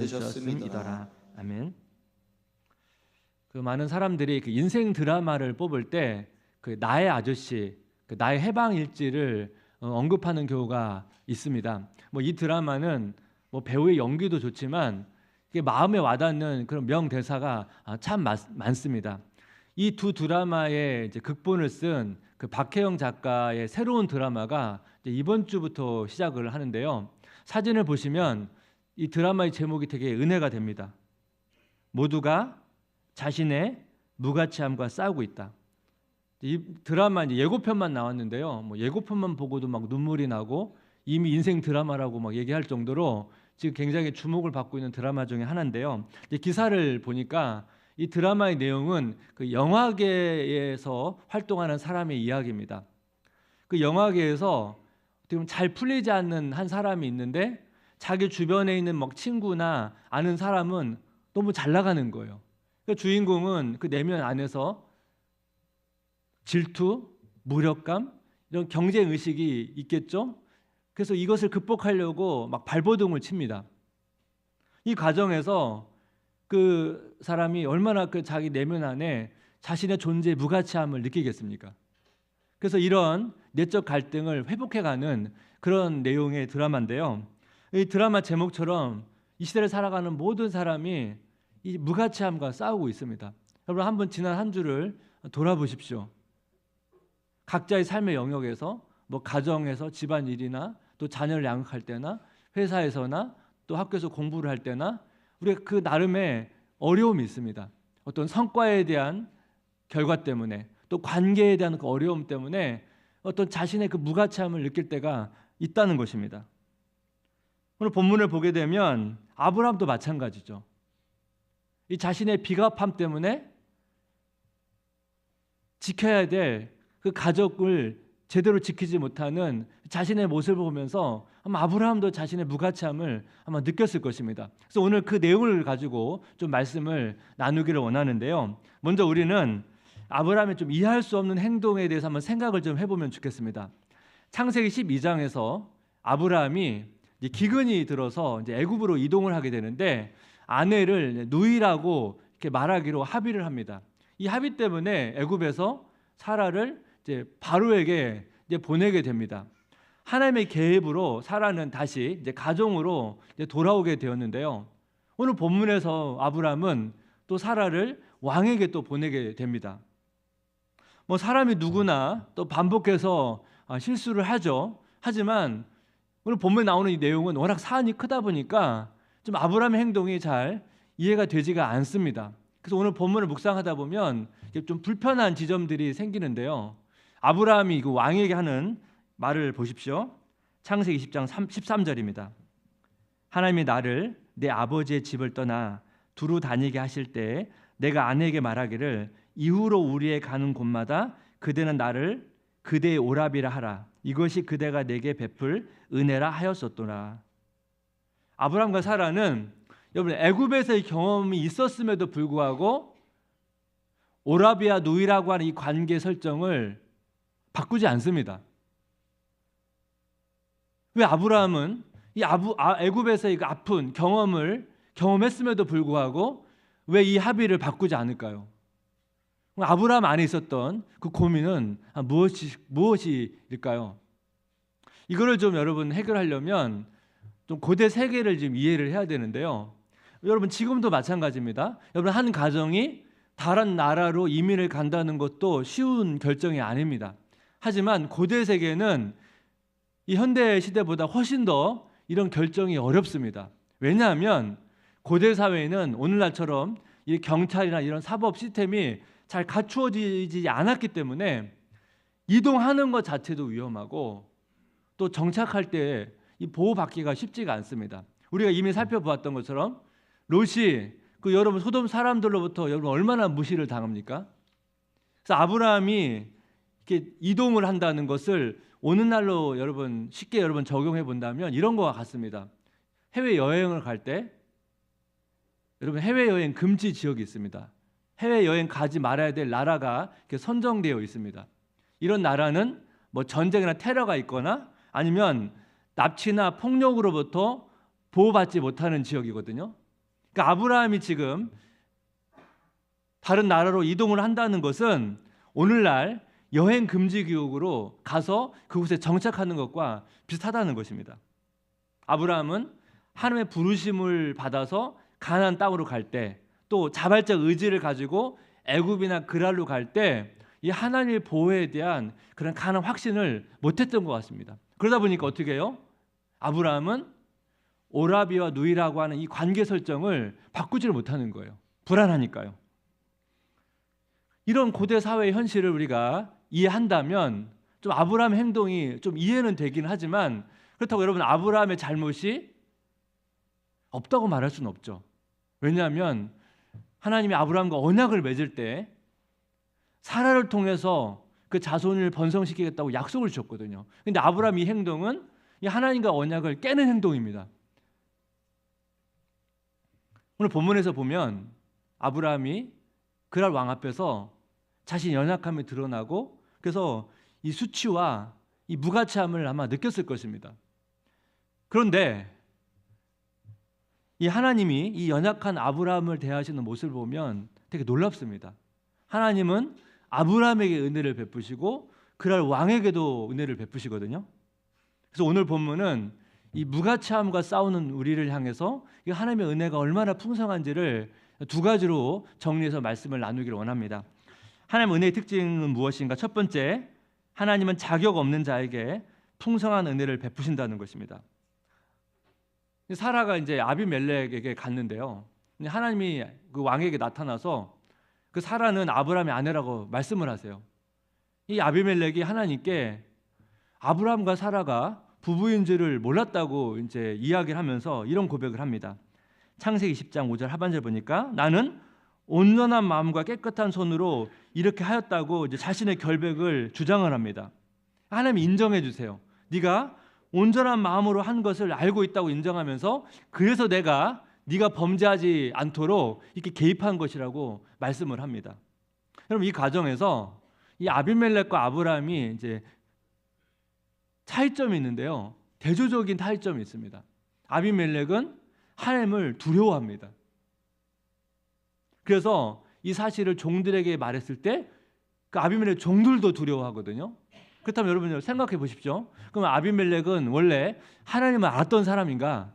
주셨음이더라. 아멘. 그 많은 사람들이 그 인생 드라마를 뽑을 때 그 나의 아저씨, 그 나의 해방일지를 언급하는 경우가 있습니다. 뭐 이 드라마는 뭐 배우의 연기도 좋지만 이게 마음에 와닿는 그런 명대사가 참 많습니다. 이 두 드라마의 이제 극본을 쓴 그 박혜영 작가의 새로운 드라마가 이제 이번 주부터 시작을 하는데요. 사진을 보시면 이 드라마의 제목이 되게 은혜가 됩니다. 모두가 자신의 무가치함과 싸우고 있다. 이 드라마 이제 예고편만 나왔는데요. 뭐 예고편만 보고도 막 눈물이 나고 이미 인생 드라마라고 막 얘기할 정도로 지금 굉장히 주목을 받고 있는 드라마 중에 하나인데요. 이제 기사를 보니까 이 드라마의 내용은 그 영화계에서 활동하는 사람의 이야기입니다. 그 영화계에서 어떻게 보면 잘 풀리지 않는 한 사람이 있는데 자기 주변에 있는 막 친구나 아는 사람은 너무 잘 나가는 거예요. 그 주인공은 그 내면 안에서 질투, 무력감, 이런 경쟁 의식이 있겠죠. 그래서 이것을 극복하려고 막 발버둥을 칩니다. 이 과정에서 그 사람이 얼마나 그 자기 내면 안에 자신의 존재의 무가치함을 느끼겠습니까? 그래서 이런 내적 갈등을 회복해가는 그런 내용의 드라마인데요. 이 드라마 제목처럼 이 시대를 살아가는 모든 사람이 이 무가치함과 싸우고 있습니다. 여러분 한번 지난 한 주를 돌아보십시오. 각자의 삶의 영역에서 뭐 가정에서 집안일이나 또 자녀를 양육할 때나 회사에서나 또 학교에서 공부를 할 때나 우리가 그 나름의 어려움이 있습니다. 어떤 성과에 대한 결과 때문에 또 관계에 대한 그 어려움 때문에 어떤 자신의 그 무가치함을 느낄 때가 있다는 것입니다. 오늘 본문을 보게 되면 아브라함도 마찬가지죠. 이 자신의 비겁함 때문에 지켜야 될 그 가족을 제대로 지키지 못하는 자신의 모습을 보면서 아마 아브라함도 자신의 무가치함을 아마 느꼈을 것입니다. 그래서 오늘 그 내용을 가지고 좀 말씀을 나누기를 원하는데요. 먼저 우리는 아브라함의 좀 이해할 수 없는 행동에 대해서 한번 생각을 좀 해보면 좋겠습니다. 창세기 12장에서 아브라함이 이제 기근이 들어서 이제 애굽으로 이동을 하게 되는데 아내를 누이라고 이렇게 말하기로 합의를 합니다. 이 합의 때문에 애굽에서 사라를 이제 바로에게 이제 보내게 됩니다. 하나님의 계획으로 사라는 다시 이제 가정으로 이제 돌아오게 되었는데요. 오늘 본문에서 아브라함은 또 사라를 왕에게 또 보내게 됩니다. 뭐 사람이 누구나 또 반복해서 실수를 하죠. 하지만 오늘 본문에 나오는 이 내용은 워낙 사안이 크다 보니까 좀 아브라함의 행동이 잘 이해가 되지가 않습니다. 그래서 오늘 본문을 묵상하다 보면 좀 불편한 지점들이 생기는데요. 아브라함이 그 왕에게 하는 말을 보십시오. 창세기 20장 13절입니다. 하나님이 나를 내 아버지의 집을 떠나 두루 다니게 하실 때 내가 아내에게 말하기를 이후로 우리의 가는 곳마다 그대는 나를 그대의 오라비라 하라. 이것이 그대가 내게 베풀 은혜라 하였었도라. 아브라함과 사라는 여러분 애굽에서의 경험이 있었음에도 불구하고 오라비와 누이라고 하는 이 관계 설정을 바꾸지 않습니다. 왜 아브라함은 이 애굽에서의 그 아픈 경험을 경험했음에도 불구하고 왜 이 합의를 바꾸지 않을까요? 아브라함 안에 있었던 그 고민은 무엇일까요? 이거를 좀 여러분 해결하려면 좀 고대 세계를 좀 이해를 해야 되는데요. 여러분 지금도 마찬가지입니다. 여러분 한 가정이 다른 나라로 이민을 간다는 것도 쉬운 결정이 아닙니다. 하지만 고대 세계는 이 현대 시대보다 훨씬 더 이런 결정이 어렵습니다. 왜냐하면 고대 사회에는 오늘날처럼 이 경찰이나 이런 사법 시스템이 잘 갖추어지지 않았기 때문에 이동하는 것 자체도 위험하고 또 정착할 때 이 보호받기가 쉽지가 않습니다. 우리가 이미 살펴보았던 것처럼 롯이 그 여러분 소돔 사람들로부터 여러분 얼마나 무시를 당합니까? 그래서 아브라함이 이렇게 이동을 한다는 것을 오늘날로 여러분 쉽게 여러분 적용해 본다면 이런 것과 같습니다. 해외 여행을 갈 때 여러분 해외 여행 금지 지역이 있습니다. 해외 여행 가지 말아야 될 나라가 이렇게 선정되어 있습니다. 이런 나라는 뭐 전쟁이나 테러가 있거나 아니면 납치나 폭력으로부터 보호받지 못하는 지역이거든요. 그러니까 아브라함이 지금 다른 나라로 이동을 한다는 것은 오늘날 여행 금지 구역으로 가서 그곳에 정착하는 것과 비슷하다는 것입니다. 아브라함은 하나님의 부르심을 받아서 가나안 땅으로 갈 때, 또 자발적 의지를 가지고 애굽이나 그랄로 갈 때 이 하나님의 보호에 대한 그런 강한 확신을 못했던 것 같습니다. 그러다 보니까 어떻게 해요? 아브라함은 오라비와 누이라고 하는 이 관계 설정을 바꾸지를 못하는 거예요. 불안하니까요. 이런 고대 사회의 현실을 우리가 이해한다면 좀 아브라함의 행동이 좀 이해는 되긴 하지만, 그렇다고 여러분 아브라함의 잘못이 없다고 말할 수는 없죠. 왜냐하면 하나님이 아브라함과 언약을 맺을 때 사라를 통해서 그 자손을 번성시키겠다고 약속을 주셨거든요. 근데 아브라함 이 행동은 이 하나님과 언약을 깨는 행동입니다. 오늘 본문에서 보면 아브라함이 그랄 왕 앞에서 자신의 연약함이 드러나고, 그래서 이 수치와 이 무가치함을 아마 느꼈을 것입니다. 그런데 이 하나님이 이 연약한 아브라함을 대하시는 모습을 보면 되게 놀랍습니다. 하나님은 아브라함에게 은혜를 베푸시고 그랄 왕에게도 은혜를 베푸시거든요. 그래서 오늘 본문은 이 무가치함과 싸우는 우리를 향해서 이 하나님의 은혜가 얼마나 풍성한지를 두 가지로 정리해서 말씀을 나누기를 원합니다. 하나님의 은혜의 특징은 무엇인가? 첫 번째, 하나님은 자격 없는 자에게 풍성한 은혜를 베푸신다는 것입니다. 사라가 이제 아비멜렉에게 갔는데요. 하나님이 그 왕에게 나타나서 그 사라는 아브라함의 아내라고 말씀을 하세요. 이 아비멜렉이 하나님께 아브라함과 사라가 부부인 줄을 몰랐다고 이제 이야기를 하면서 이런 고백을 합니다. 창세기 10장 5절 하반절 보니까 나는 온전한 마음과 깨끗한 손으로 이렇게 하였다고 이제 자신의 결백을 주장을 합니다. 하나님이 인정해 주세요. 네가 온전한 마음으로 한 것을 알고 있다고 인정하면서 그래서 내가 네가 범죄하지 않도록 이렇게 개입한 것이라고 말씀을 합니다. 여러분 이 과정에서 이 아비멜렉과 아브라함이 이제 차이점이 있는데요. 대조적인 차이점이 있습니다. 아비멜렉은 하나님을 두려워합니다. 그래서 이 사실을 종들에게 말했을 때 그 아비멜렉 종들도 두려워하거든요. 그렇다면 여러분 생각해 보십시오. 그럼 아비멜렉은 원래 하나님을 알았던 사람인가?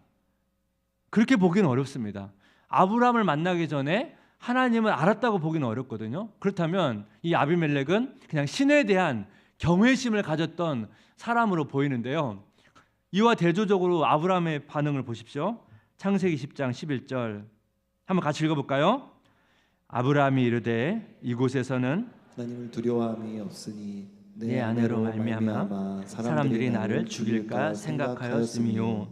그렇게 보기는 어렵습니다. 아브라함을 만나기 전에 하나님을 알았다고 보기는 어렵거든요. 그렇다면 이 아비멜렉은 그냥 신에 대한 경외심을 가졌던 사람으로 보이는데요. 이와 대조적으로 아브라함의 반응을 보십시오. 창세기 10장 11절 한번 같이 읽어볼까요? 아브라함이 이르되 이곳에서는 하나님을 두려워함이 없으니 내 아내로 말미암아 사람들이 나를 죽일까 생각하였음이요.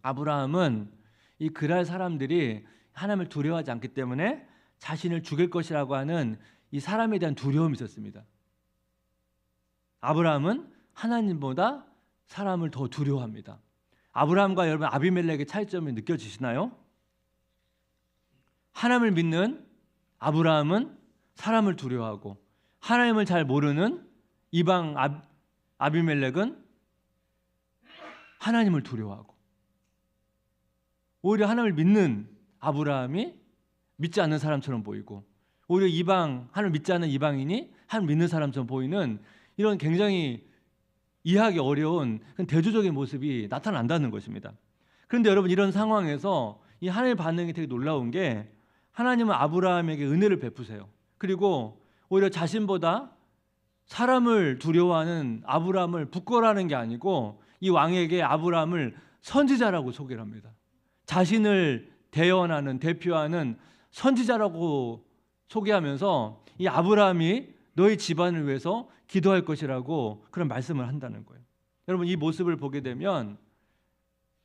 아브라함은 이 그랄 사람들이 하나님을 두려워하지 않기 때문에 자신을 죽일 것이라고 하는 이 사람에 대한 두려움이 있었습니다. 아브라함은 하나님보다 사람을 더 두려워합니다. 아브라함과 여러분 아비멜렉의 차이점이 느껴지시나요? 하나님을 믿는 아브라함은 사람을 두려워하고, 하나님을 잘 모르는 이방 아비멜렉은 하나님을 두려워하고, 오히려 하나님을 믿는 아브라함이 믿지 않는 사람처럼 보이고, 오히려 하나님을 믿지 않는 이방인이 하나님을 믿는 사람처럼 보이는 이런 굉장히 이해하기 어려운 대조적인 모습이 나타난다는 것입니다. 그런데 여러분 이런 상황에서 이 하나님의 반응이 되게 놀라운 게, 하나님은 아브라함에게 은혜를 베푸세요. 그리고 오히려 자신보다 사람을 두려워하는 아브라함을 부끄러워하는 게 아니고 이 왕에게 아브라함을 선지자라고 소개를 합니다. 자신을 대표하는 선지자라고 소개하면서 이 아브라함이 너희 집안을 위해서 기도할 것이라고 그런 말씀을 한다는 거예요. 여러분 이 모습을 보게 되면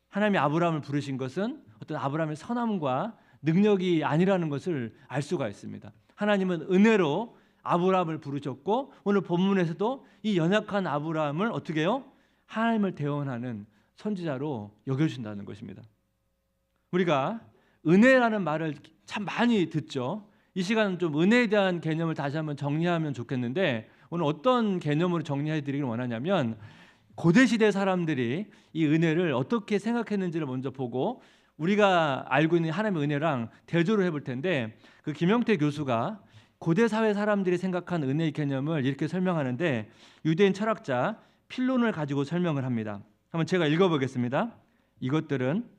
하나님이 아브라함을 부르신 것은 어떤 아브라함의 선함과 능력이 아니라는 것을 알 수가 있습니다. 하나님은 은혜로 아브라함을 부르셨고, 오늘 본문에서도 이 연약한 아브라함을 어떻게 해요? 하나님을 대언하는 선지자로 여겨주신다는 것입니다. 우리가 은혜라는 말을 참 많이 듣죠. 이 시간은 좀 은혜에 대한 개념을 다시 한번 정리하면 좋겠는데, 오늘 어떤 개념으로 정리해 드리길 원하냐면, 고대시대 사람들이 이 은혜를 어떻게 생각했는지를 먼저 보고 우리가 알고 있는 하나님의 은혜랑 대조를 해볼 텐데, 그 김영태 교수가 고대 사회 사람들이 생각한 은혜의 개념을 이렇게 설명하는데, 유대인 철학자 필론을 가지고 설명을 합니다. 한번 제가 읽어보겠습니다. 이것들은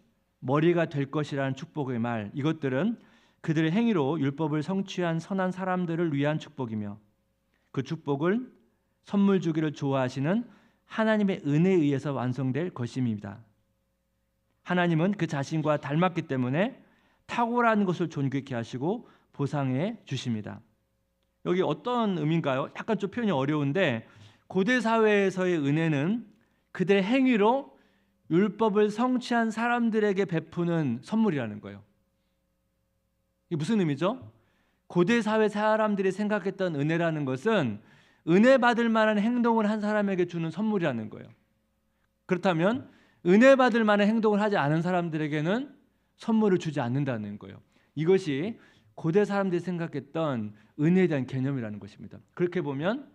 머리가 될 것이라는 축복의 말, 이것들은 그들의 행위로 율법을 성취한 선한 사람들을 위한 축복이며, 그 축복을 선물 주기를 좋아하시는 하나님의 은혜에 의해서 완성될 것임입니다. 하나님은 그 자신과 닮았기 때문에 탁월한 것을 존귀케 하시고 보상해 주십니다. 여기 어떤 의미인가요? 약간 좀 표현이 어려운데, 고대 사회에서의 은혜는 그들의 행위로 율법을 성취한 사람들에게 베푸는 선물이라는 거예요. 이게 무슨 의미죠? 고대 사회 사람들이 생각했던 은혜라는 것은 은혜 받을 만한 행동을 한 사람에게 주는 선물이라는 거예요. 그렇다면 은혜 받을 만한 행동을 하지 않은 사람들에게는 선물을 주지 않는다는 거예요. 이것이 고대 사람들이 생각했던 은혜에 대한 개념이라는 것입니다. 그렇게 보면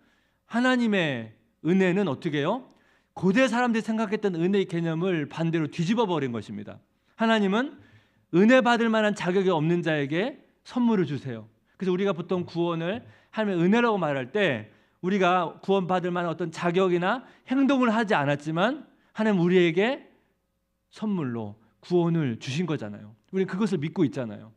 하나님의 은혜는 어떻게 해요? 고대 사람들이 생각했던 은혜의 개념을 반대로 뒤집어 버린 것입니다. 하나님은 은혜 받을 만한 자격이 없는 자에게 선물을 주세요. 그래서 우리가 보통 구원을 하나님의 은혜라고 말할 때, 우리가 구원받을 만한 어떤 자격이나 행동을 하지 않았지만 하나님 우리에게 선물로 구원을 주신 거잖아요. 우리는 그것을 믿고 있잖아요.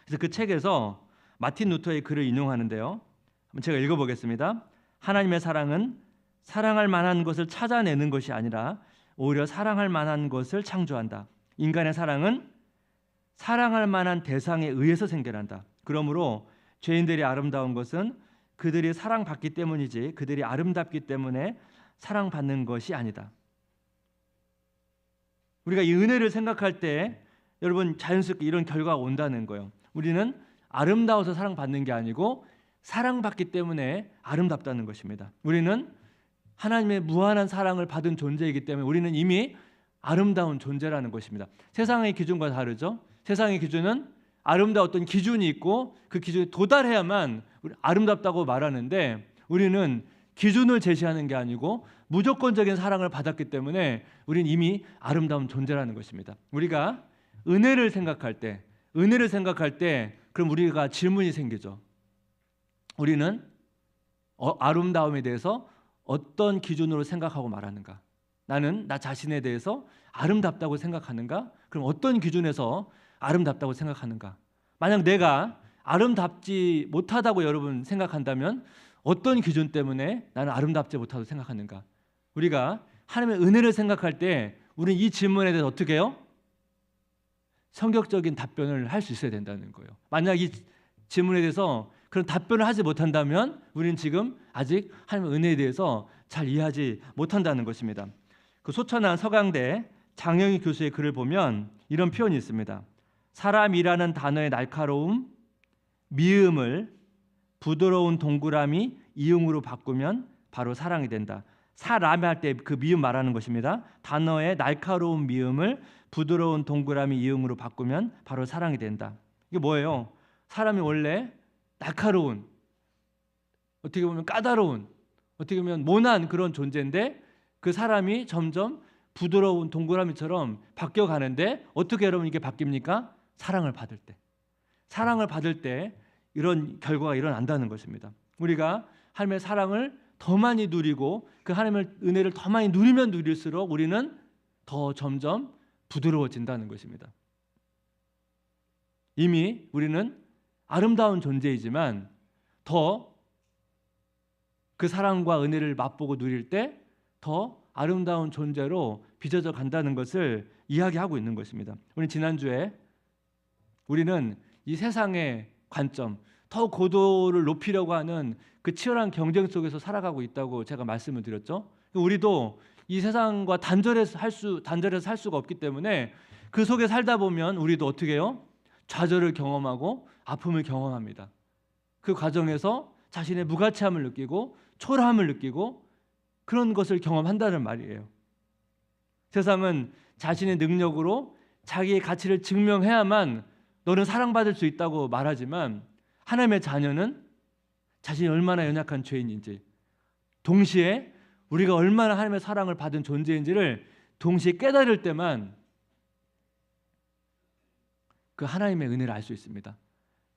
그래서 그 책에서 마틴 루터의 글을 인용하는데요, 한번 제가 읽어보겠습니다. 하나님의 사랑은 사랑할 만한 것을 찾아내는 것이 아니라 오히려 사랑할 만한 것을 창조한다. 인간의 사랑은 사랑할 만한 대상에 의해서 생겨난다. 그러므로 죄인들이 아름다운 것은 그들이 사랑받기 때문이지 그들이 아름답기 때문에 사랑받는 것이 아니다. 우리가 이 은혜를 생각할 때 여러분 자연스럽게 이런 결과가 온다는 거예요. 우리는 아름다워서 사랑받는 게 아니고 사랑받기 때문에 아름답다는 것입니다. 우리는 하나님의 무한한 사랑을 받은 존재이기 때문에 우리는 이미 아름다운 존재라는 것입니다. 세상의 기준과 다르죠. 세상의 기준은 아름다운 어떤 기준이 있고 그 기준에 도달해야만 아름답다고 말하는데, 우리는 기준을 제시하는 게 아니고 무조건적인 사랑을 받았기 때문에 우리는 이미 아름다운 존재라는 것입니다. 우리가 은혜를 생각할 때 그럼 우리가 질문이 생기죠. 우리는 아름다움에 대해서 어떤 기준으로 생각하고 말하는가? 나는 나 자신에 대해서 아름답다고 생각하는가? 그럼 어떤 기준에서 아름답다고 생각하는가? 만약 내가 아름답지 못하다고 여러분 생각한다면 어떤 기준 때문에 나는 아름답지 못하다고 생각하는가? 우리가 하나님의 은혜를 생각할 때 우리는 이 질문에 대해서 어떻게 해요? 성격적인 답변을 할 수 있어야 된다는 거예요. 만약 이 질문에 대해서 그런 답변을 하지 못한다면 우리는 지금 아직 하나님의 은혜에 대해서 잘 이해하지 못한다는 것입니다. 그 소천한 서강대 장영희 교수의 글을 보면 이런 표현이 있습니다. 사람이라는 단어의 날카로움, 미음을 부드러운 동그라미, 이응으로 바꾸면 바로 사랑이 된다. 사람이 할 때 그 미음 말하는 것입니다. 단어의 날카로운 미음을 부드러운 동그라미, 이응으로 바꾸면 바로 사랑이 된다. 이게 뭐예요? 사람이 원래 날카로운, 어떻게 보면 까다로운, 어떻게 보면 모난 그런 존재인데 그 사람이 점점 부드러운 동그라미처럼 바뀌어가는데 어떻게 여러분 이게 바뀝니까? 사랑을 받을 때. 사랑을 받을 때 이런 결과가 일어난다는 것입니다. 우리가 하나님의 사랑을 더 많이 누리고 그 하나님의 은혜를 더 많이 누리면 누릴수록 우리는 더 점점 부드러워진다는 것입니다. 이미 우리는 아름다운 존재이지만 더 그 사랑과 은혜를 맛보고 누릴 때 더 아름다운 존재로 빚어져 간다는 것을 이야기하고 있는 것입니다. 우리 지난주에 우리는 이 세상의 관점, 더 고도를 높이려고 하는 그 치열한 경쟁 속에서 살아가고 있다고 제가 말씀을 드렸죠. 우리도 이 세상과 단절해서 살 수가 없기 때문에 그 속에 살다 보면 우리도 어떻게 해요? 좌절을 경험하고 아픔을 경험합니다. 그 과정에서 자신의 무가치함을 느끼고 초라함을 느끼고 그런 것을 경험한다는 말이에요. 세상은 자신의 능력으로 자기의 가치를 증명해야만 너는 사랑받을 수 있다고 말하지만 하나님의 자녀는 자신이 얼마나 연약한 죄인인지, 동시에 우리가 얼마나 하나님의 사랑을 받은 존재인지를 동시에 깨달을 때만 그 하나님의 은혜를 알 수 있습니다.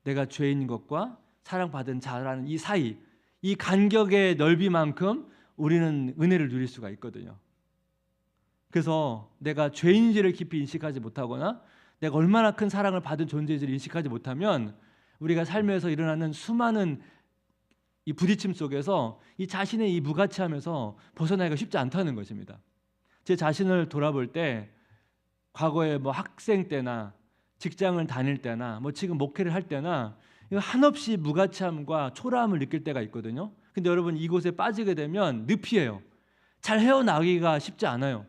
내가 죄인 것과 사랑받은 자라는 이 사이, 이 간격의 넓이만큼 우리는 은혜를 누릴 수가 있거든요. 그래서 내가 죄인지를 깊이 인식하지 못하거나 내가 얼마나 큰 사랑을 받은 존재인지를 인식하지 못하면 우리가 삶에서 일어나는 수많은 이 부딪힘 속에서 이 자신의 이 무가치함에서 벗어나기가 쉽지 않다는 것입니다. 제 자신을 돌아볼 때 과거에 뭐 학생 때나 직장을 다닐 때나 뭐 지금 목회를 할 때나 한없이 무가치함과 초라함을 느낄 때가 있거든요. 근데 여러분 이곳에 빠지게 되면 늪이에요. 잘 헤어나오기가 쉽지 않아요.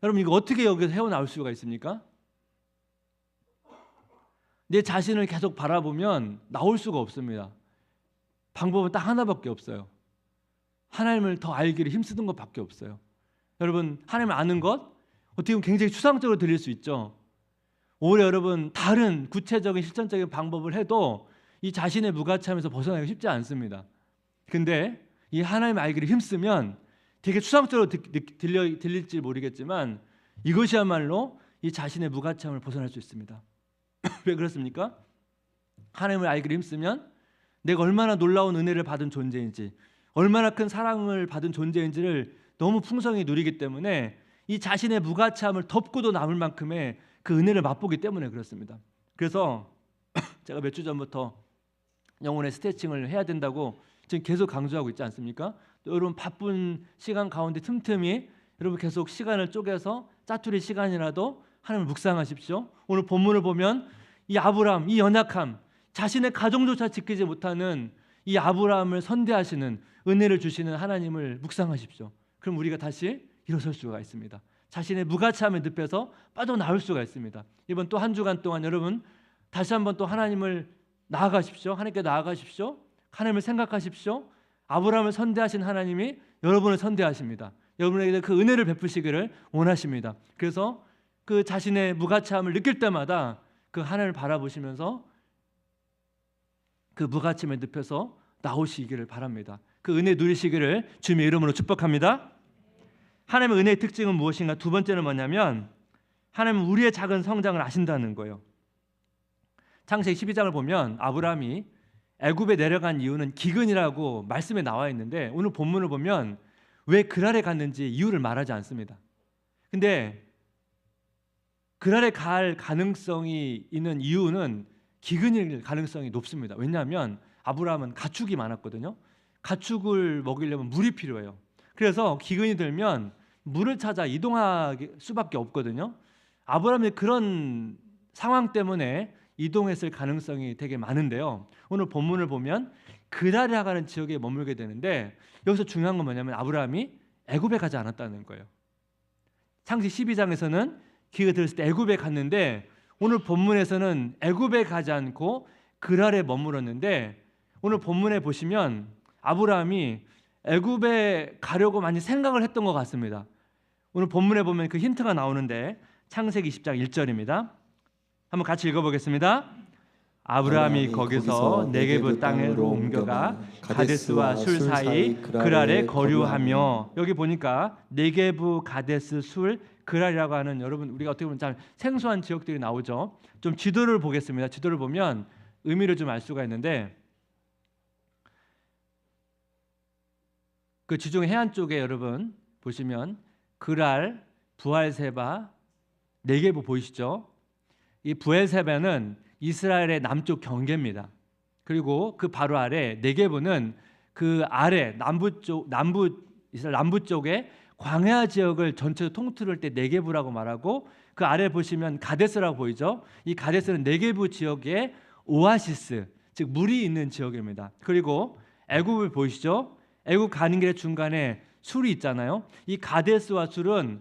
여러분 이거 어떻게 여기서 헤어나올 수가 있습니까? 내 자신을 계속 바라보면 나올 수가 없습니다. 방법은 딱 하나밖에 없어요. 하나님을 더 알기를 힘쓰는 것밖에 없어요. 여러분 하나님을 아는 것 어떻게 보면 굉장히 추상적으로 들릴 수 있죠. 오히려 여러분 다른 구체적인 실천적인 방법을 해도 이 자신의 무가치함에서 벗어나기가 쉽지 않습니다. 근데 이 하나님을 알기를 힘쓰면 되게 추상적으로 들릴지 모르겠지만 이것이야말로 이 자신의 무가치함을 벗어날 수 있습니다. 왜 그렇습니까? 하나님을 알기를 힘쓰면 내가 얼마나 놀라운 은혜를 받은 존재인지, 얼마나 큰 사랑을 받은 존재인지를 너무 풍성히 누리기 때문에 이 자신의 무가치함을 덮고도 남을 만큼의 그 은혜를 맛보기 때문에 그렇습니다. 그래서 제가 몇 주 전부터 영혼의 스트레칭을 해야 된다고 지금 계속 강조하고 있지 않습니까? 또 여러분 바쁜 시간 가운데 틈틈이 여러분 계속 시간을 쪼개서 짜투리 시간이라도 하나님을 묵상하십시오. 오늘 본문을 보면 이 아브라함, 이 연약함, 자신의 가정조차 지키지 못하는 이 아브라함을 선대하시는 은혜를 주시는 하나님을 묵상하십시오. 그럼 우리가 다시 일어설 수가 있습니다. 자신의 무가치함의 늪에서 빠져나올 수가 있습니다. 이번 또 한 주간 동안 여러분 다시 한번 또 하나님을 나아가십시오. 하나님께 나아가십시오. 하나님을 생각하십시오. 아브라함을 선대하신 하나님이 여러분을 선대하십니다. 여러분에게 그 은혜를 베푸시기를 원하십니다. 그래서 그 자신의 무가치함을 느낄 때마다 그 하나님을 바라보시면서 그 무가치함의 늪에서 나오시기를 바랍니다. 그 은혜 누리시기를 주님의 이름으로 축복합니다. 하나님의 은혜의 특징은 무엇인가? 두 번째는 뭐냐면 하나님은 우리의 작은 성장을 아신다는 거예요. 창세기 12장을 보면 아브라함이 애굽에 내려간 이유는 기근이라고 말씀에 나와 있는데 오늘 본문을 보면 왜 그랄에 갔는지 이유를 말하지 않습니다. 근데 그랄에 갈 가능성이 있는 이유는 기근일 가능성이 높습니다. 왜냐하면 아브라함은 가축이 많았거든요. 가축을 먹이려면 물이 필요해요. 그래서 기근이 들면 물을 찾아 이동할 수밖에 없거든요. 아브라함이 그런 상황 때문에 이동했을 가능성이 되게 많은데요. 오늘 본문을 보면 그랄이라 하는 지역에 머물게 되는데 여기서 중요한 건 뭐냐면 아브라함이 애굽에 가지 않았다는 거예요. 창세기 12장에서는 기회가 들었을 때 애굽에 갔는데 오늘 본문에서는 애굽에 가지 않고 그랄에 머물었는데 오늘 본문에 보시면 아브라함이 애굽에 가려고 많이 생각을 했던 것 같습니다. 오늘 본문에 보면 그 힌트가 나오는데 창세기 20장 1절입니다. 한번 같이 읽어보겠습니다. 아브라함이 거기서 네게브 땅으로 옮겨가 가데스와 술 사이 그랄에 거류하며, 여기 보니까 네게브, 가데스, 술, 그랄이라고 하는 여러분 우리가 어떻게 보면 참 생소한 지역들이 나오죠. 좀 지도를 보겠습니다. 지도를 보면 의미를 좀 알 수가 있는데 그 지중해 해안 쪽에 여러분 보시면 그랄, 부알세바, 네게브 보이시죠? 이 부엘세바는 이스라엘의 남쪽 경계입니다. 그리고 그 바로 아래 네게브는 그 아래 이스라엘 남부 쪽에 광야 지역을 전체로 통틀을 때 네게브라고 말하고 그 아래 보시면 가데스라고 보이죠? 이 가데스는 네게브 지역의 오아시스, 즉 물이 있는 지역입니다. 그리고 애굽을 보이시죠? 애굽 가는 길의 중간에 술이 있잖아요. 이 가데스와 술은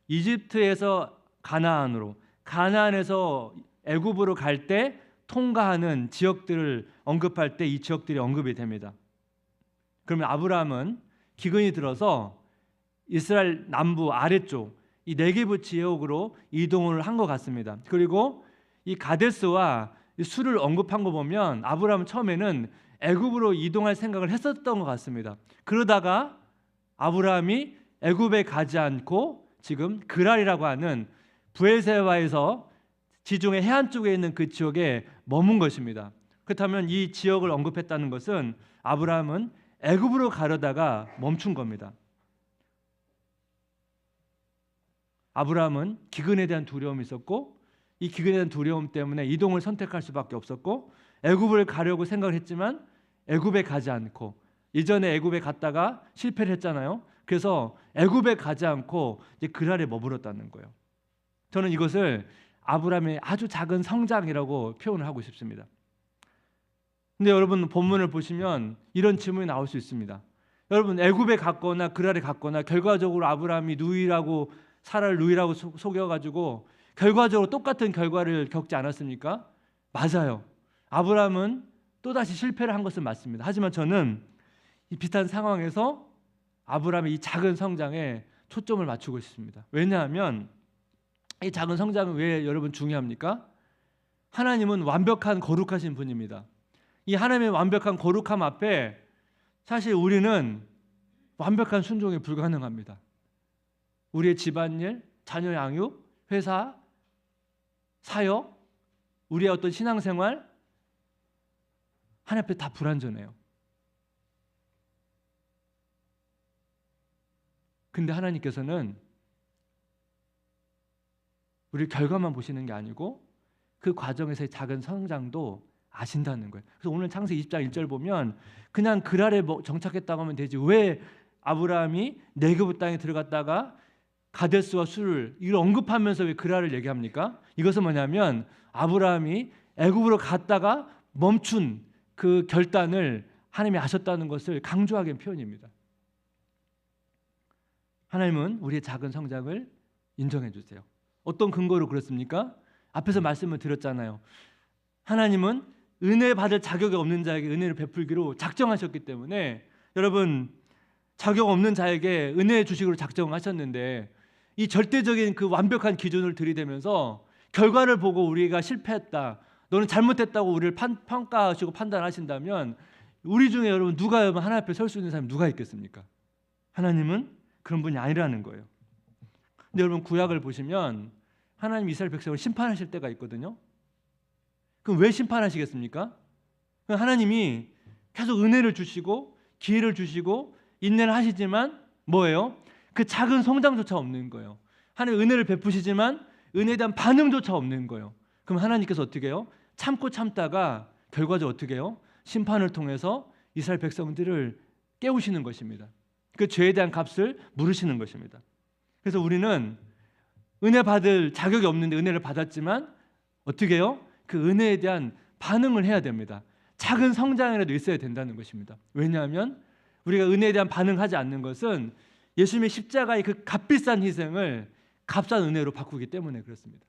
이집트에서 가나안으로, 가나안에서 애굽으로 갈 때 통과하는 지역들을 언급할 때 이 지역들이 언급이 됩니다. 그러면 아브라함은 기근이 들어서 이스라엘 남부 아래쪽 이 네게브 지역으로 이동을 한 것 같습니다. 그리고 이 가데스와 이 술을 언급한 거 보면 아브라함은 처음에는 애굽으로 이동할 생각을 했었던 것 같습니다. 그러다가 아브라함이 애굽에 가지 않고 지금 그랄이라고 하는 부엘세바에서 지중해 해안 쪽에 있는 그 지역에 머문 것입니다. 그렇다면 이 지역을 언급했다는 것은 아브라함은 애굽으로 가려다가 멈춘 겁니다. 아브라함은 기근에 대한 두려움이 있었고 이 기근에 대한 두려움 때문에 이동을 선택할 수밖에 없었고 애굽을 가려고 생각을 했지만 애굽에 가지 않고 이전에 애굽에 갔다가 실패를 했잖아요. 그래서 애굽에 가지 않고 이제 그랄에 머물렀다는 거예요. 저는 이것을 아브라함의 아주 작은 성장이라고 표현을 하고 싶습니다. 근데 여러분 본문을 보시면 이런 질문이 나올 수 있습니다. 여러분 애굽에 갔거나 그랄에 갔거나 결과적으로 아브라함이 누이라고 사라를 누이라고 속여가지고 결과적으로 똑같은 결과를 겪지 않았습니까? 맞아요. 아브라함은 또다시 실패를 한 것은 맞습니다. 하지만 저는 이 비슷한 상황에서 아브라함의 이 작은 성장에 초점을 맞추고 싶습니다. 왜냐하면 이 작은 성장은 왜 여러분 중요합니까? 하나님은 완벽한 거룩하신 분입니다. 이 하나님의 완벽한 거룩함 앞에 사실 우리는 완벽한 순종이 불가능합니다. 우리의 집안일, 자녀 양육, 회사, 사역, 우리의 어떤 신앙생활 하나님 앞에 다 불완전해요. 근데 하나님께서는 우리 결과만 보시는 게 아니고 그 과정에서의 작은 성장도 아신다는 거예요. 그래서 오늘 창세기 20장 1절 보면 그냥 그랄에 정착했다고 하면 되지 왜 아브라함이 네게브 땅에 들어갔다가 가데스와 술을 이걸 언급하면서 왜 그랄을 얘기합니까? 이것은 뭐냐면 아브라함이 애굽으로 갔다가 멈춘 그 결단을 하나님이 하셨다는 것을 강조하기 위한 표현입니다. 하나님은 우리의 작은 성장을 인정해 주세요. 어떤 근거로 그렇습니까? 앞에서 말씀을 드렸잖아요. 하나님은 은혜 받을 자격이 없는 자에게 은혜를 베풀기로 작정하셨기 때문에 여러분 자격 없는 자에게 은혜 주식으로 작정하셨는데 이 절대적인 그 완벽한 기준을 들이대면서 결과를 보고 우리가 실패했다, 너는 잘못했다고 우리를 평가하시고 판단하신다면 우리 중에 여러분 누가 여러분 하나님 앞에 설 수 있는 사람이 누가 있겠습니까? 하나님은 그런 분이 아니라는 거예요. 근데 여러분 구약을 보시면 하나님 이스라엘 백성을 심판하실 때가 있거든요. 그럼 왜 심판하시겠습니까? 하나님이 계속 은혜를 주시고 기회를 주시고 인내를 하시지만 뭐예요? 그 작은 성장조차 없는 거예요. 하나님 은혜를 베푸시지만 은혜에 대한 반응조차 없는 거예요. 그럼 하나님께서 어떻게 해요? 참고 참다가 결과적으로 어떻게 해요? 심판을 통해서 이스라엘 백성들을 깨우시는 것입니다. 그 죄에 대한 값을 물으시는 것입니다. 그래서 우리는 은혜 받을 자격이 없는데 은혜를 받았지만 어떻게 해요? 그 은혜에 대한 반응을 해야 됩니다. 작은 성장이라도 있어야 된다는 것입니다. 왜냐하면 우리가 은혜에 대한 반응하지 않는 것은 예수님의 십자가의 그 값비싼 희생을 값싼 은혜로 바꾸기 때문에 그렇습니다.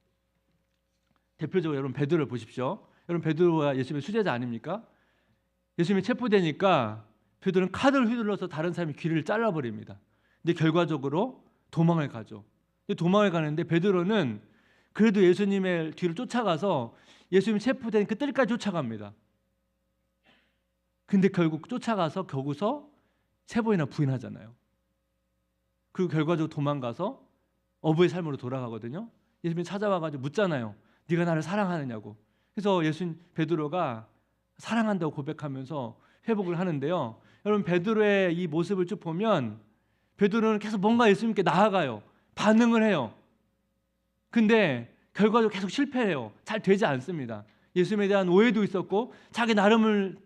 대표적으로 여러분 베드로를 보십시오. 여러분 베드로가 예수님의 수제자 아닙니까? 예수님이 체포되니까 베드로는 칼을 휘둘러서 다른 사람의 귀를 잘라버립니다. 근데 결과적으로 도망을 가죠. 도망을 가는데 베드로는 그래도 예수님의 뒤를 쫓아가서 예수님 체포된 그 뜰까지 쫓아갑니다. 근데 결국 쫓아가서 겨우서 3번이나 부인하잖아요. 그리고 결과적으로 도망가서 어부의 삶으로 돌아가거든요. 예수님이 찾아와가지고 묻잖아요. 네가 나를 사랑하느냐고. 그래서 예수님 베드로가 사랑한다고 고백하면서 회복을 하는데요. 여러분 베드로의 이 모습을 쭉 보면 베드로는 계속 뭔가 예수님께 나아가요. 반응을 해요. 근데 결과적으로 계속 실패해요. 잘 되지 않습니다. 예수님에 대한 오해도 있었고 자기 나름은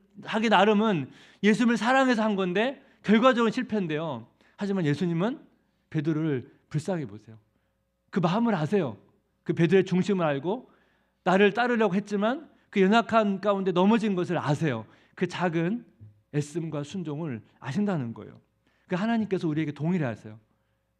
예수님을 사랑해서 한 건데 결과적으로 실패인데요. 하지만 예수님은 베드로를 불쌍히 보세요. 그 마음을 아세요. 그 베드로의 중심을 알고 나를 따르려고 했지만 그 연약한 가운데 넘어진 것을 아세요. 그 작은 애씀과 순종을 아신다는 거예요. 그 하나님께서 우리에게 동일해 하세요.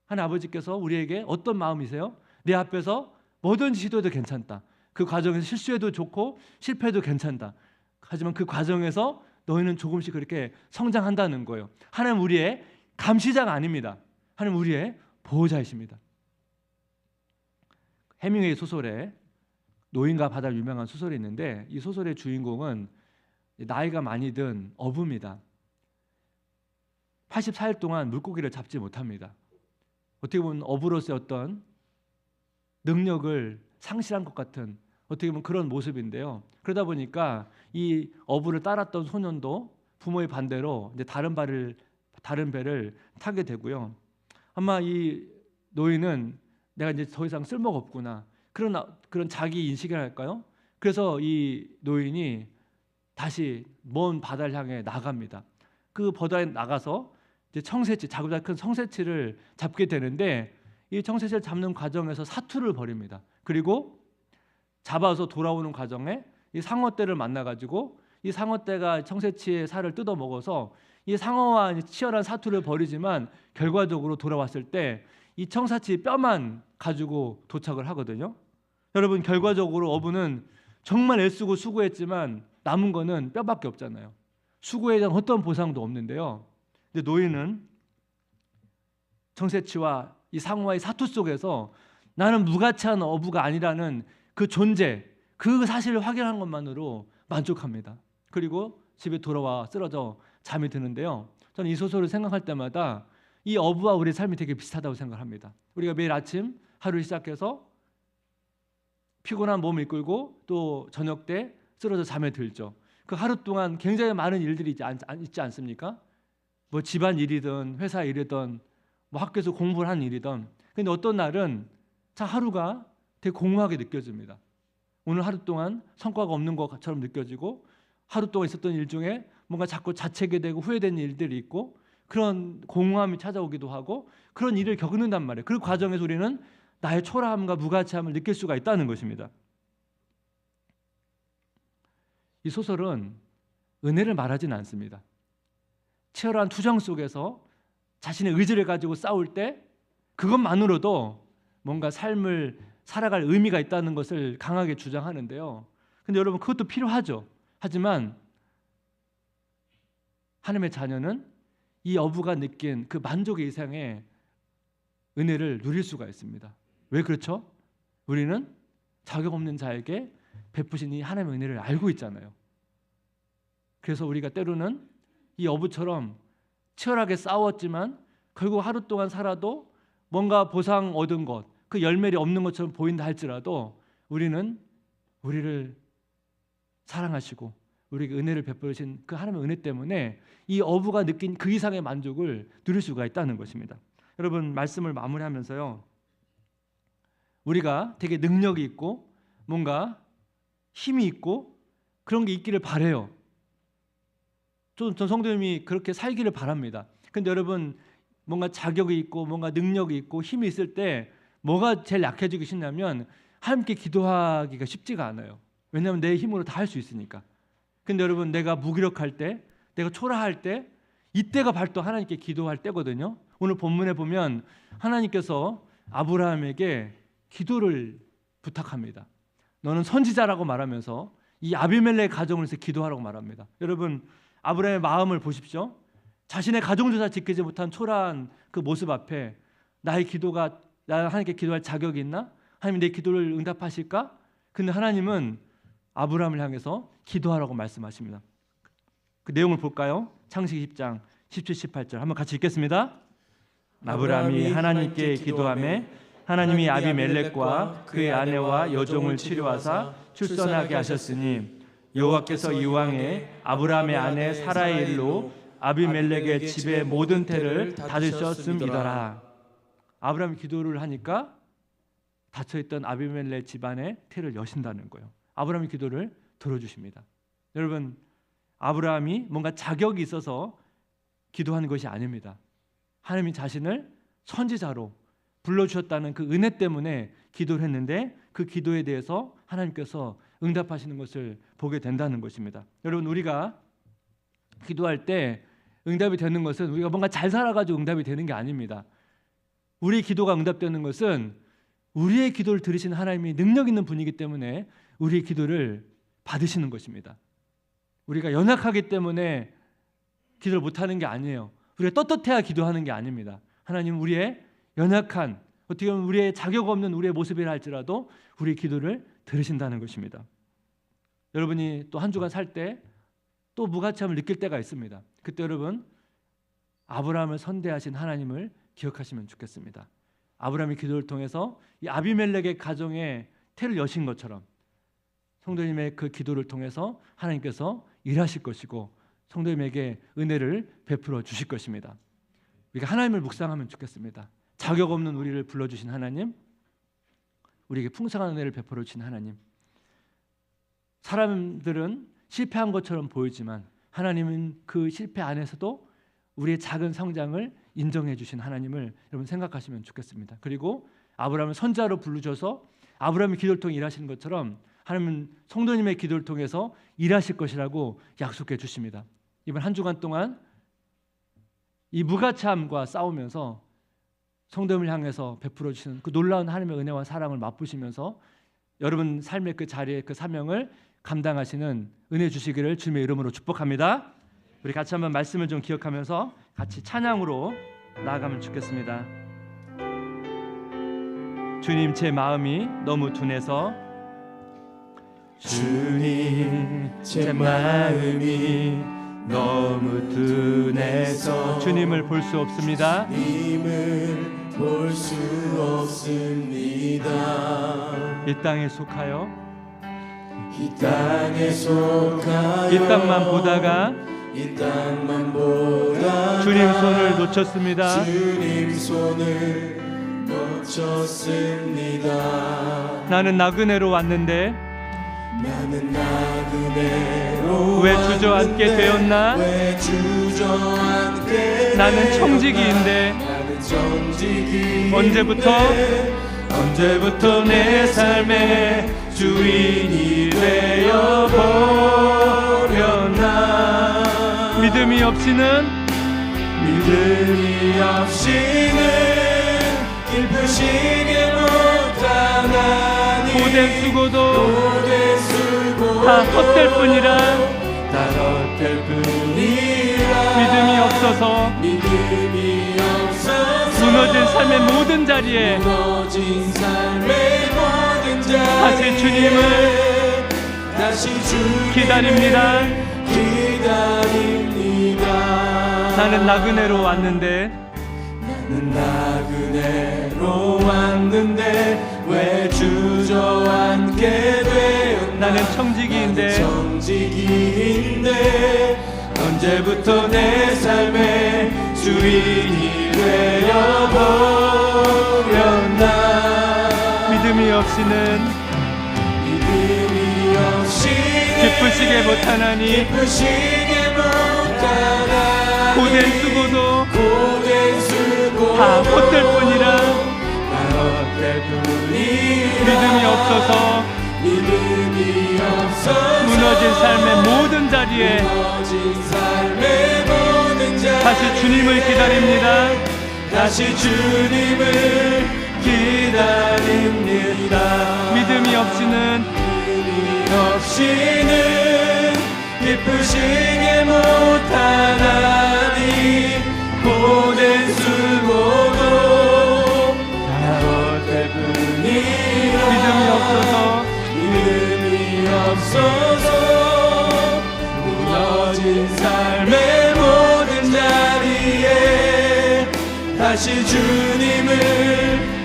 하나님 아버지께서 우리에게 어떤 마음이세요? 내 앞에서 뭐든지 시도해도 괜찮다. 그 과정에서 실수해도 좋고 실패해도 괜찮다. 하지만 그 과정에서 너희는 조금씩 그렇게 성장한다는 거예요. 하나님 우리의 감시자가 아닙니다. 하나님 우리의 보호자이십니다. 해밍웨이 소설에 노인과 바다로 유명한 소설이 있는데 이 소설의 주인공은 나이가 많이 든 어부입니다. 84일 동안 물고기를 잡지 못합니다. 어떻게 보면 어부로서의 어떤 능력을 상실한 것 같은 어떻게 보면 그런 모습인데요. 그러다 보니까 이 어부를 따랐던 소년도 부모의 반대로 이제 다른 배를 타게 되고요. 아마 이 노인은 내가 이제 더 이상 쓸모가 없구나, 그런 자기 인식이랄까요? 그래서 이 노인이 다시 먼 바다를 향해 나갑니다. 그 바다에 나가서 이제 청새치, 자그마한 큰 청새치를 잡게 되는데, 이 청새치를 잡는 과정에서 사투를 벌입니다. 그리고 잡아서 돌아오는 과정에 이 상어떼를 만나가지고 이 상어떼가 청새치의 살을 뜯어 먹어서 이 상어와 치열한 사투를 벌이지만 결과적으로 돌아왔을 때 이 청새치 뼈만 가지고 도착을 하거든요. 여러분, 결과적으로 어부는 정말 애쓰고 수고했지만 남은 거는 뼈밖에 없잖아요. 수고에 대한 어떤 보상도 없는데요. 근데 노인은 청새치와 이 상어와의 사투 속에서 나는 무가치한 어부가 아니라는 그 존재, 그 사실을 확인한 것만으로 만족합니다. 그리고 집에 돌아와 쓰러져 잠이 드는데요. 저는 이 소설을 생각할 때마다 이 어부와 우리의 삶이 되게 비슷하다고 생각합니다. 우리가 매일 아침 하루를 시작해서 피곤한 몸을 이끌고 또 저녁 때 쓰러져 잠에 들죠. 그 하루 동안 굉장히 많은 일들이 있지 않습니까? 뭐 집안 일이든 회사 일이든 뭐 학교에서 공부를 하는 일이든. 근데 어떤 날은 참 하루가 되게 공허하게 느껴집니다. 오늘 하루 동안 성과가 없는 것처럼 느껴지고, 하루 동안 있었던 일 중에 뭔가 자꾸 자책이 되고 후회되는 일들이 있고, 그런 공허함이 찾아오기도 하고, 그런 일을 겪는단 말이에요. 그 과정에서 우리는 나의 초라함과 무가치함을 느낄 수가 있다는 것입니다. 이 소설은 은혜를 말하지는 않습니다. 치열한 투정 속에서 자신의 의지를 가지고 싸울 때 그것만으로도 뭔가 삶을 살아갈 의미가 있다는 것을 강하게 주장하는데요. 근데 여러분, 그것도 필요하죠. 하지만 하나님의 자녀는 이 어부가 느낀 그 만족의 이상의 은혜를 누릴 수가 있습니다. 왜 그렇죠? 우리는 자격 없는 자에게 베푸신 이 하나님의 은혜를 알고 있잖아요. 그래서 우리가 때로는 이 어부처럼 치열하게 싸웠지만 결국 하루 동안 살아도 뭔가 보상 얻은 것, 그 열매를 없는 것처럼 보인다 할지라도 우리는 우리를 사랑하시고 우리에게 은혜를 베푸신 그 하나님의 은혜 때문에 이 어부가 느낀 그 이상의 만족을 누릴 수가 있다는 것입니다. 여러분, 말씀을 마무리하면서요, 우리가 되게 능력이 있고 뭔가 힘이 있고 그런 게 있기를 바라요. 전 성도님이 그렇게 살기를 바랍니다. 근데 여러분, 뭔가 자격이 있고 뭔가 능력이 있고 힘이 있을 때 뭐가 제일 약해지기 쉽냐면 하나님께 기도하기가 쉽지가 않아요. 왜냐하면 내 힘으로 다 할 수 있으니까. 근데 여러분, 내가 무기력할 때, 내가 초라할 때, 이때가 바로 하나님께 기도할 때거든요. 오늘 본문에 보면 하나님께서 아브라함에게 기도를 부탁합니다. 너는 선지자라고 말하면서 이 아비멜렉 가정을 위해서 기도하라고 말합니다. 여러분, 아브라함의 마음을 보십시오. 자신의 가정조차 지키지 못한 초라한 그 모습 앞에 나의 기도가, 나 하나님께 기도할 자격이 있나? 하나님 내 기도를 응답하실까? 근데 하나님은 아브라함을 향해서 기도하라고 말씀하십니다. 그 내용을 볼까요? 창세기 10장 17, 18절 한번 같이 읽겠습니다. 아브라함이 하나님께 기도하매 하나님이 아비멜렉과 그의 아내와 여종을 치료하사 출산하게 하셨으니 여호와께서 이왕에 아브라함의 아내 사라의 일로 아비멜렉의 집의 모든 태를 닫으셨음이더라. 아브라함이 기도를 하니까 닫혀있던 아비멜렉 집안의 태를 여신다는 거예요. 아브라함의 기도를 들어주십니다. 여러분, 아브라함이 뭔가 자격이 있어서 기도하는 것이 아닙니다. 하나님이 자신을 선지자로 불러주셨다는 그 은혜 때문에 기도를 했는데 그 기도에 대해서 하나님께서 응답하시는 것을 보게 된다는 것입니다. 여러분, 우리가 기도할 때 응답이 되는 것은 우리가 뭔가 잘 살아가지고 응답이 되는 게 아닙니다. 우리의 기도가 응답되는 것은 우리의 기도를 들으시는 하나님이 능력 있는 분이기 때문에 우리의 기도를 받으시는 것입니다. 우리가 연약하기 때문에 기도를 못하는 게 아니에요. 우리가 떳떳해야 기도하는 게 아닙니다. 하나님은 우리의 연약한, 어떻게 보면 우리의 자격 없는 우리의 모습이라 할지라도 우리의 기도를 들으신다는 것입니다. 여러분이 또 한 주간 살 때 또 무가치함을 느낄 때가 있습니다. 그때 여러분, 아브라함을 선대하신 하나님을 기억하시면 좋겠습니다. 아브라함의 기도를 통해서 이 아비멜렉의 가정에 태를 여신 것처럼 성도님의 그 기도를 통해서 하나님께서 일하실 것이고 성도님에게 은혜를 베풀어 주실 것입니다. 우리가 하나님을 묵상하면 좋겠습니다. 자격 없는 우리를 불러주신 하나님, 우리에게 풍성한 은혜를 베풀어 주신 하나님. 사람들은 실패한 것처럼 보이지만 하나님은 그 실패 안에서도 우리의 작은 성장을 인정해 주신 하나님을 여러분 생각하시면 좋겠습니다. 그리고 아브라함을 선자로 부르셔서 아브라함의 기도를 통해 일하시는 것처럼 하나님은 성도님의 기도를 통해서 일하실 것이라고 약속해 주십니다. 이번 한 주간 동안 이 무가참과 싸우면서 성도님을 향해서 베풀어 주시는 그 놀라운 하나님의 은혜와 사랑을 맛보시면서 여러분 삶의 그 자리에 그 사명을 감당하시는 은혜 주시기를 주님의 이름으로 축복합니다. 우리 같이 한번 말씀을 좀 기억하면서 같이 찬양으로 나아가면 좋겠습니다. 주님, 제 마음이 너무 둔해서 주님, 제 마음이 너무 둔해서 주님을 볼 수 없습니다. 주님을 볼 수 없습니다. 이 땅에 속하여 이 땅에 속하여 이 땅만 보다가 이 땅만 보다가 주님 손을 놓쳤습니다. 주님 손을 놓쳤습니다. 나는 나그네로 왔는데 나는 나그네로 왜 주저앉게 왔는데 되었나? 왜 주저앉게 나는 청지기인데 나는 청지기인데 언제부터 내 삶의 주인이 되어 버렸나? 믿음이 없이는 기쁘시게 못하나니 고된 수고도 고된 수고도 다 헛될 뿐이라 다 헛될 뿐이라 믿음이 없어서 무너진 삶의 모든 자리에 다시 주님을 기다립니다. 나는 나그네로 왔는데 왜 주저앉게 되었나? 나는 청지기인데 언제부터 내 삶의 주인이 되어 버렸나? 믿음이 없이는 기쁘시게 못하나니 고된 수고도 다 헛될 뿐이라 믿음이 없어서 무너진 삶의 모든 자리에 다시 주님을 기다립니다. 다시 주님을 기다립니다. 믿음이 없이는 기쁘시게 못하나니 고된 수고도 다 헛될 뿐이라 믿음이 없어서 무너진 삶의 모든 자리에 다시 주님을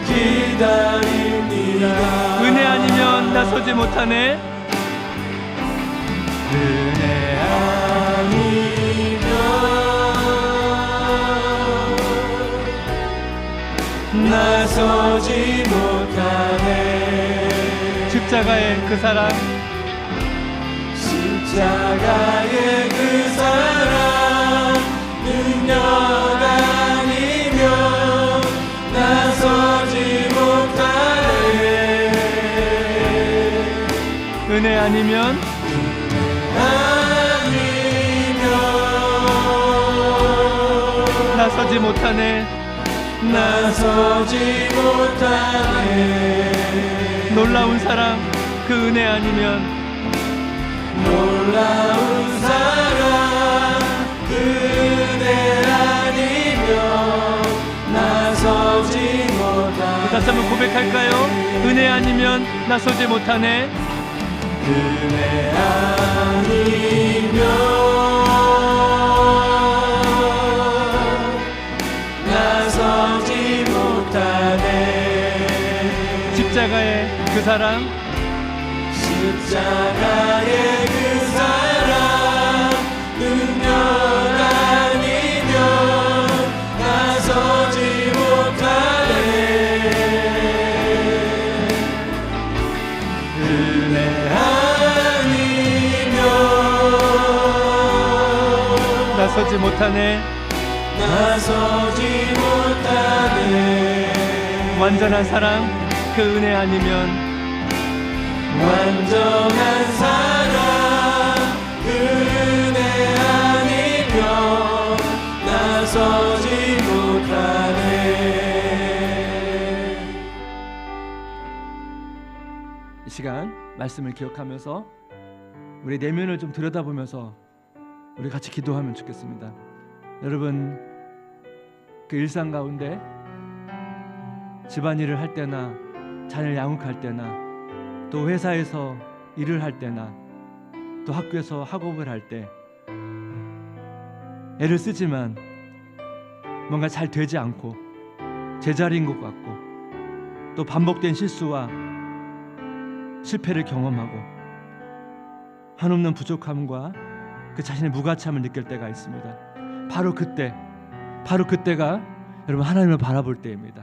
기다립니다. 은혜 아니면 나서지 못하네. 은혜 아니면 나서지 못하네. 십자가의 그 사랑 십자가의 그 사랑 능력 아니면 나서지 못하네. 은혜 아니면 나서지 못하네. 놀라운 사랑 그 은혜 아니면 놀라운 사랑 그 은혜 아니면 나서지 못하네. 다시 한번 고백할까요? 은혜 아니면 나서지 못하네. 은혜 아니면 나서지 못하네. 십자가의 그 사랑 십자가의 나서지 못하네. 나서지 못하네. 완전한 사랑 그 은혜 아니면 완전한 사랑 그 은혜 아니면 나서지 못하네. 이 시간 말씀을 기억하면서 우리 내면을 좀 들여다보면서 우리 같이 기도하면 좋겠습니다. 여러분, 그 일상 가운데 집안일을 할 때나 자녀를 양육할 때나 또 회사에서 일을 할 때나 또 학교에서 학업을 할 때 애를 쓰지만 뭔가 잘 되지 않고 제자리인 것 같고 또 반복된 실수와 실패를 경험하고 한없는 부족함과 그 자신의 무가치함을 느낄 때가 있습니다. 바로 그때가 여러분 하나님을 바라볼 때입니다.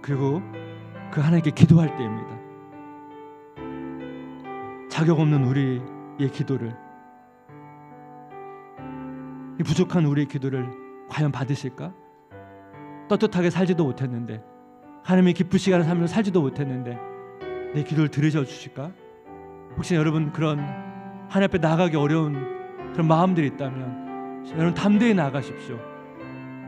그리고 그 하나님께 기도할 때입니다. 자격 없는 우리의 기도를, 이 부족한 우리의 기도를 과연 받으실까? 떳떳하게 살지도 못했는데, 하나님이 기쁘시게 하는 삶을 살지도 못했는데 내 기도를 들으셔 주실까? 혹시 여러분 그런 하나님 앞에 나가기 어려운 그런 마음들이 있다면 여러분 담대히 나아가십시오.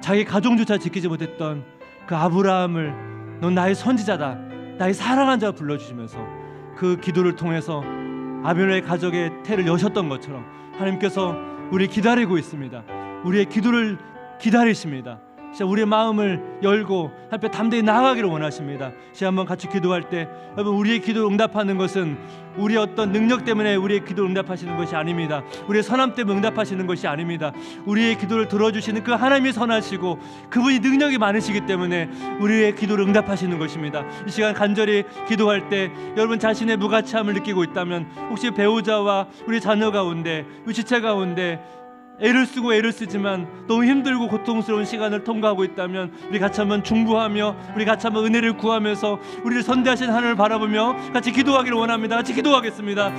자기 가정조차 지키지 못했던 그 아브라함을 넌 나의 선지자다, 나의 사랑한 자 불러주시면서 그 기도를 통해서 아비멜의 가족의 태를 여셨던 것처럼 하나님께서 우리 기다리고 있습니다. 우리의 기도를 기다리십니다. 진짜 우리의 마음을 열고 하나님 앞에 담대히 나아가기를 원하십니다. 시간 한번 같이 기도할 때 여러분, 우리의 기도를 응답하는 것은 우리의 어떤 능력 때문에 우리의 기도를 응답하시는 것이 아닙니다. 우리의 선함 때문에 응답하시는 것이 아닙니다. 우리의 기도를 들어주시는 그 하나님이 선하시고 그분이 능력이 많으시기 때문에 우리의 기도를 응답하시는 것입니다. 이 시간 간절히 기도할 때 여러분 자신의 무가치함을 느끼고 있다면, 혹시 배우자와 우리 자녀 가운데, 우리 지체 가운데 애를 쓰지만 너무 힘들고 고통스러운 시간을 통과하고 있다면 우리 같이 한번 중보하며 우리 같이 한번 은혜를 구하면서 우리를 선대하신 하나님을 바라보며 같이 기도하기를 원합니다. 같이 기도하겠습니다.